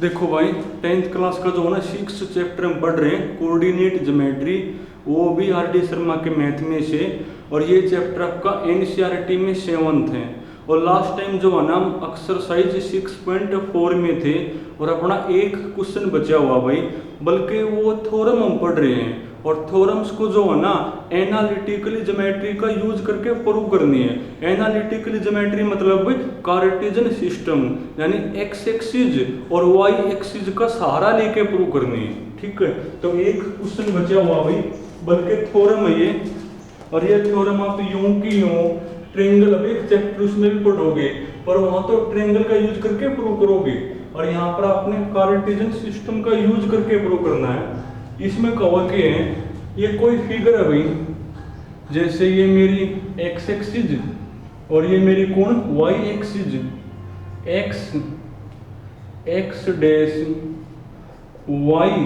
देखो भाई, 10th class का जो है ना 6th चैप्टर हम पढ़ रहे हैं कोऑर्डिनेट ज्योमेट्री, वो भी आर डी शर्मा के मैथ में से। और ये चैप्टर आपका एनसीईआरटी में 7th है। और लास्ट टाइम जो है ना हम एक्सरसाइज 6.4 में थे और अपना एक क्वेश्चन बचा हुआ भाई, बल्कि वो थ्योरम हम पढ़ रहे हैं। और थ्योरम्स को जो है ना एनालिटिकली ज्योमेट्री का यूज करके प्रूव करनी है। एनालिटिकली ज्योमेट्री मतलब भाई कार्टेशियन सिस्टम, यानी एक्स एक्सिस और वाई एक्सिस का सहारा लेके प्रूव करनी है। ठीक है, तो एक क्वेश्चन बचा हुआ भाई, बल्कि थ्योरम है ये। और ये थ्योरम आप यूं की यूं ट्रायंगल, अभी एक चैप्टर उसमें भी पढ़ोगे, पर वहां तो ट्रायंगल का यूज करके प्रूव करोगे, और यहाँ पर आपने कार्टेशियन सिस्टम का यूज करके प्रूव करना है। इसमें कहा कि ये कोई फिगर है भाई, जैसे ये मेरी एक्स एक्सिस और ये मेरी कौन Y axis, X X dash Y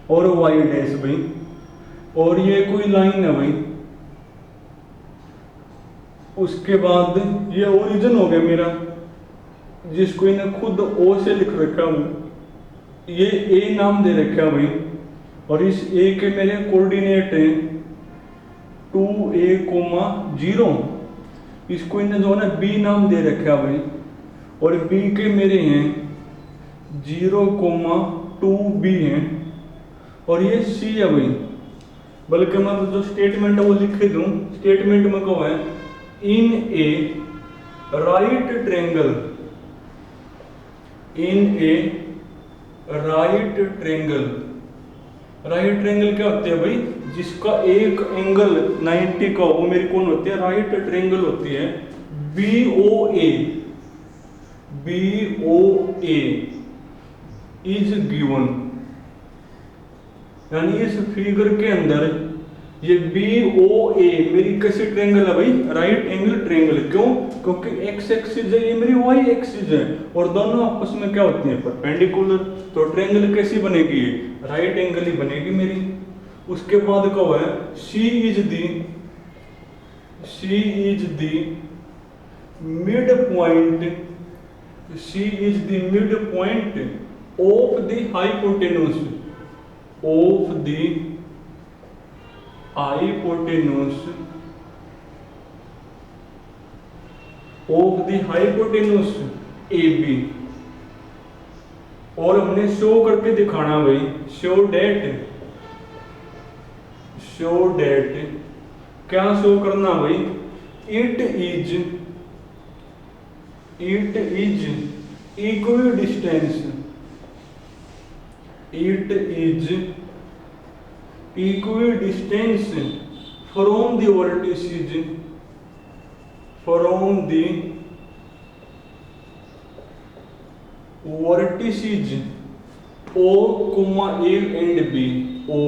और वाई डैश भाई, और ये कोई लाइन है भाई। उसके बाद ये ओरिजिन हो गया मेरा, जिसको इन्हें खुद ओ से लिख रखा हूं, ये ए नाम दे रखा भाई। और इस ए के मेरे कोऑर्डिनेट हैं 2a,0, इसको इन्हें जो है ना बी नाम दे रखा भाई। और बी के मेरे हैं 0,2b हैं। और ये सी है भाई, बल्कि मैं जो स्टेटमेंट है वो लिख दूं। स्टेटमेंट में कहा है इन ए राइट ट्रायंगल, इन ए राइट ट्रायंगल। राइट ट्रायंगल क्या होती है भाई, जिसका एक एंगल 90 का वो मेरी कौन होती है, राइट ट्रायंगल होती है। BOA, BOA इज गिवन, यानी इस फिगर के अंदर ये BOA मेरी कैसी ट्रायंगल है भाई, राइट एंगल ट्रायंगल। क्यों? क्योंकि एक्स एक्सिस है, ये मेरी वाई एक्सिस है, और दोनों आपस में क्या होती है, परपेंडिकुलर। तो ट्रायंगल कैसी बनेगी, राइट एंगल ही बनेगी मेरी। उसके बाद क्या है C is the mid point, C is the mid point of the hypotenuse, of the hypotenuse, of the hypotenuse AB। और हमने शो करके दिखाना भाई, शो डेट क्या शो करना भाई, it is equi distance, it is equi distance from the vertices, from the vertices O, A and B, O,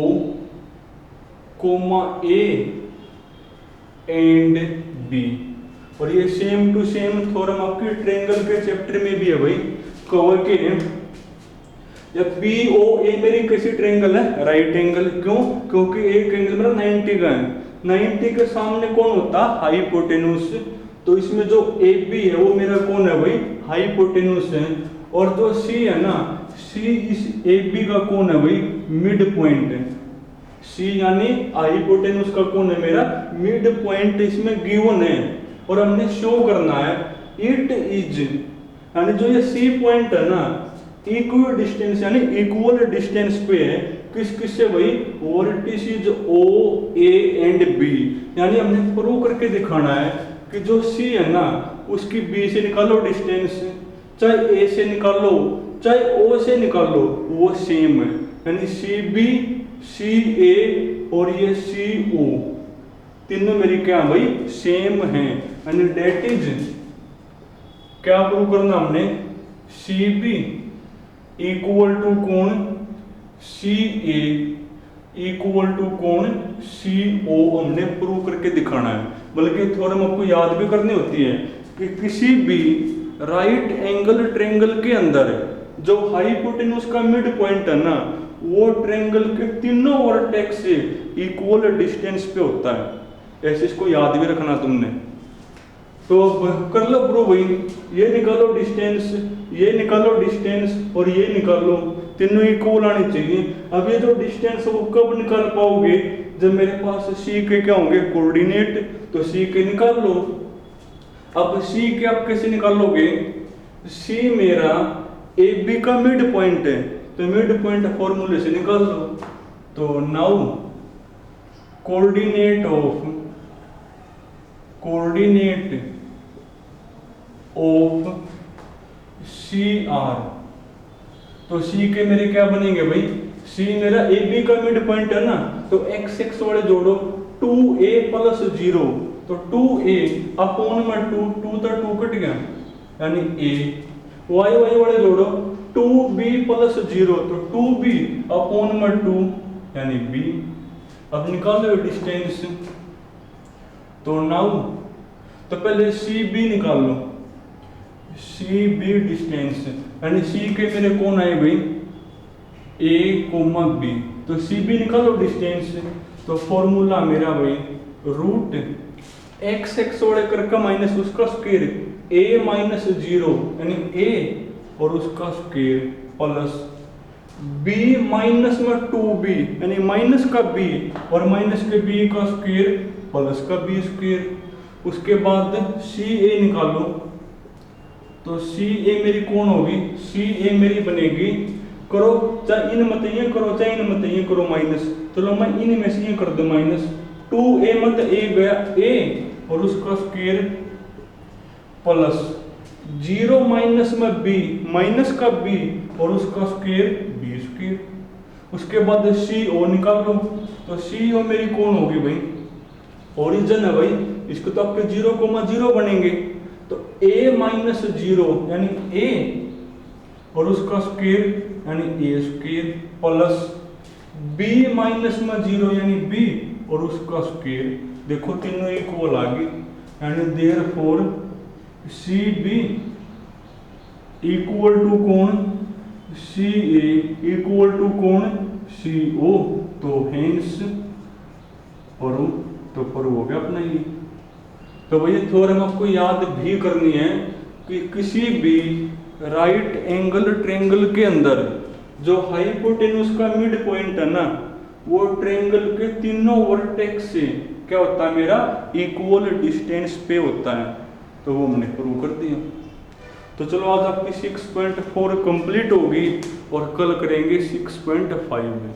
A and B। और ये सेम टू सेम थ्योरम आपके ट्रायंगल के चैप्टर में भी है भाई। कवर के जब BOA मेरी कैसी ट्रायंगल है, राइट एंगल। क्यों? क्योंकि एक एंगल मेरा 90 का है, 90 के सामने कौन होता है, हाइपोटेन्यूज। तो इसमें जो AB है वो मेरा कौन है भाई, हाइपोटेन्यूज है। और जो C है ना, C इस AB का कौन है भाई, मिड पॉइंट है। C यानी हाइपोटेन्यूज का कौन है, मेरा मिड पॉइंट इसमें गिवन है। और हमने शो करना है इट इज, यानी जो ये C पॉइंट है ना, इक्वल डिस्टेंस यानी इक्वल डिस्टेंस पे है किस से भाई, vertices O, A and B। यानी हमने प्रूव करके दिखाना है कि जो C है ना, उसकी B से निकालो डिस्टेंस, चाहे A से निकालो चाहे O से निकालो, वो सेम है। यानी CB, CA और ये CO तीनों मेरी क्या भाई, सेम है। यानी डेट इज क्या प्रूव करना हमने, CB इक्वल टू कौन, CA इक्वल टू कौन, CO हमने प्रूव करके दिखाना है। बल्कि थ्योरम आपको याद भी करनी होती है कि किसी भी राइट एंगल ट्रायंगल के अंदर जो हाइपोटेन्यूज का मिड पॉइंट है ना, वो ट्रायंगल के तीनों वर्टेक्स से इक्वल डिस्टेंस पे होता है। ऐसे इसको याद भी रखना तुमने। तो अब कर लो प्रूव भाई, ये निकालो डिस्टेंस, ये निकालो डिस्टेंस और ये निकालो, तीनों इक्वल आनी चाहिए। अब ये जो डिस्टेंस है वो कब निकाल पाओगे, जब मेरे पास सी के क्या होंगे कोऑर्डिनेट, तो सी के निकाल लो। अब सी के आप कैसे निकालोगे, सी मेरा ए बी का मिड पॉइंट है, तो मिड पॉइंट फॉर्मूले से निकाल लो। तो now coordinate of C are, तो सी के मेरे क्या बनेंगे भाई, सी मेरा ए बी का मिड पॉइंट है ना, तो एक्स एक्स वाले जोड़ो 2a प्लस 0, तो 2a अपॉन में 2, 2 तो 2 कट गया यानी a, y y वाले जोड़ो 2b प्लस 0, तो 2b अपॉन में 2 यानी b। अब निकालो डिस्टेंस, तो नाउ तो पहले सी बी निकाल लो, सी बी डिस्टेंस यानी सी के मेरे कौन आए भाई ए कोमा बी, तो सी बी निकालो डिस्टेंस, तो फॉर्मूला मेरा भाई रूट एक्स एक्स वाले करके माइनस उसका स्क्वायर ए माइनस 0 यानी ए और उसका स्क्वायर प्लस बी माइनस में 2b यानी माइनस का b और माइनस के b का स्क्वायर प्लस का b स्क्वायर। उसके बाद सी ए निकालो, तो सी ए मेरी कौन होगी, सी ए मेरी बनेगी, करो चाहे इन मत ये करो चाहे इन मत ये करो माइनस, चलो मैं इन में से ये कर दूं माइनस, 2a मत a गया a और उसका स्क्वायर प्लस 0 माइनस में b माइनस का b और उसका स्क्वायर b स्क्वायर। उसके बाद सी ओ निकालो, तो सी ओ मेरी कौन होगी भाई, ओरिजिन है भाई, इसको तो आपके 0,0 बनेंगे, तो a माइनस 0 यानी a और उसका स्क्वायर यानी a square plus b minus में 0 यानी b और उसका स्क्वायर। देखो तीनों इक्वल आ गई, यानी therefore C B equal to कौन, सी ए इक्वल टू कौन, सी ओ, तो हेंस प्रूव, तो प्रूव हो गया अपना ये। तो भैया थ्योरम आपको याद भी करनी है कि किसी भी राइट एंगल ट्रायंगल के अंदर जो हाइपोटेन्यूज का मिड पॉइंट है ना, वो ट्रायंगल के तीनों वर्टेक्स से क्या होता है मेरा इक्वल डिस्टेंस पे होता है, तो वो हमने प्रूव कर दिया। तो चलो आज आपकी 6.4 कंप्लीट होगी और कल करेंगे 6.5 में।